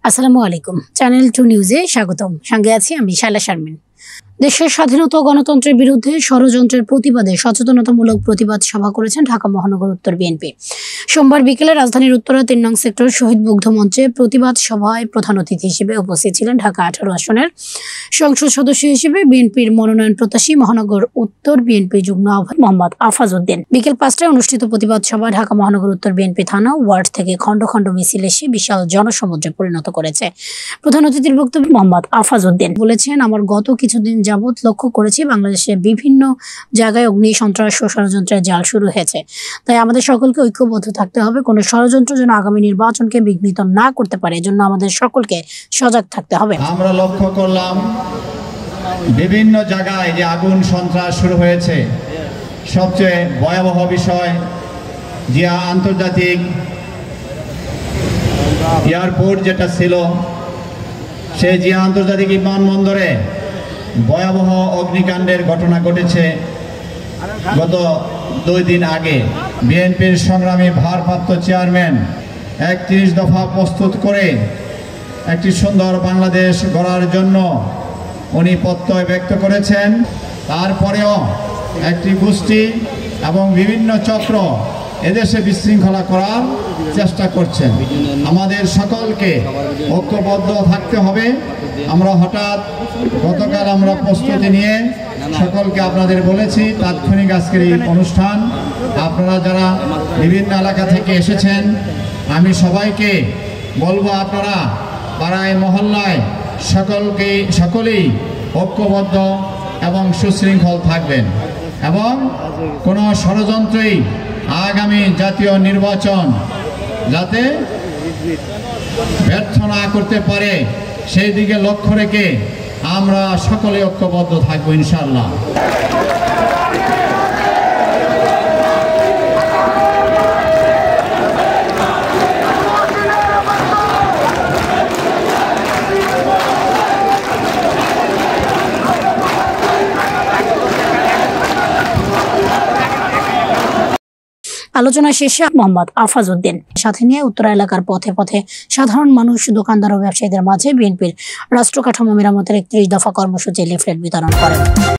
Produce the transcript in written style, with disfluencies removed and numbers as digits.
আসসালামু আলাইকুম। চ্যানেল 2 নিউজে স্বাগতম। সঙ্গে আছি আমি শায়লা শারমিন। দেশের স্বাধীনতা ও গণতন্ত্রের বিরুদ্ধে ষড়যন্ত্রের প্রতিবাদে সচেতনতামূলক প্রতিবাদ সভা করেছেন ঢাকা মহানগর উত্তর বিএনপি। সোমবার বিকেলে রাজধানীর উত্তরা ৩ নং সেক্টর শহীদ মুগ্ধ মঞ্চে প্রতিবাদ সভায় প্রধান অতিথি হিসেবে উপস্থিত ছিলেন ঢাকা ১৮ আসনের সংসদ সদস্য হিসেবে বিএনপির মনোনয়ন প্রত্যাশী মহানগর উত্তর বিএনপি যুগ্ম আহ্বায়ক মোহাম্মদ আফাজ উদ্দিন। বিকেল ৫টায় অনুষ্ঠিত প্রতিবাদ সভা ঢাকা মহানগর উত্তর বিএনপি থানা ওয়ার্ড থেকে খণ্ড খণ্ড মিছিল এসে বিশাল জনসমুদ্রে পরিণত করেছে। প্রধান অতিথির বক্তব্যে মোহাম্মদ আফাজ উদ্দিন বলেছেন, আমার গত কিছুদিন যাবৎ লক্ষ্য করেছি বাংলাদেশে বিভিন্ন জায়গায় অগ্নি সন্ত্রাস ও ষড়যন্ত্রের জাল শুরু হয়েছে। তাই আমাদের সকলকে ঐক্যবদ্ধ থাকতে হবে। কোনো ষড়যন্ত্র যেন আগামী নির্বাচনকে বিঘ্নিত না করতে পারে, এজন্য আমাদের সকলকে সজাগ থাকতে হবে। আমরা লক্ষ্য করলাম বিভিন্ন জায়গায় যে আগুন সন্ত্রাস শুরু হয়েছে। সবচেয়ে ভয়াবহ বিষয়, জিয়া আন্তর্জাতিক এয়ারপোর্ট যেটা ছিল, সেই জিয়া আন্তর্জাতিক বিমানবন্দরে ভয়াবহ অগ্নিকাণ্ডের ঘটনা ঘটেছে গত 2 দিন আগে। বিএনপির সংগ্রামী ভারপ্রাপ্ত চেয়ারম্যান ৩১ দফা প্রস্তুত করে একটি সুন্দর বাংলাদেশ গড়ার জন্য উনি প্রত্যয় ব্যক্ত করেছেন। তারপরেও একটি গোষ্ঠী এবং বিভিন্ন চক্র এদেশে বিশৃঙ্খলা করার চেষ্টা করছেন। আমাদের সকলকে ঐক্যবদ্ধ থাকতে হবে। আমরা গতকাল আমরা প্রস্তুতি নিয়ে সকলকে আপনাদের বলেছি, তাৎক্ষণিক আজকের এই অনুষ্ঠান আপনারা যারা বিভিন্ন এলাকা থেকে এসেছেন, আমি সবাইকে বলবো আপনারা পাড়ায় মহল্লায় সকলেই ঐক্যবদ্ধ এবং সুশৃঙ্খল থাকবেন এবং কোনো ষড়যন্ত্রেই আগামী জাতীয় নির্বাচন যাতে ব্যর্থ না করতে পারে সেই দিকে লক্ষ্য রেখে আমরা সকলে ঐক্যবদ্ধ থাকবো ইনশাআল্লাহ। আলোচনা শেষে মোহাম্মদ আফাজ উদ্দিন সাথে নিয়ে উত্তরা এলাকার পথে পথে সাধারণ মানুষ, দোকানদার ও ব্যবসায়ীদের মাঝে বিএনপির রাষ্ট্র কাঠামো মেরামতের ৩১ দফা কর্মসূচি লিফলেট বিতরণ করেন।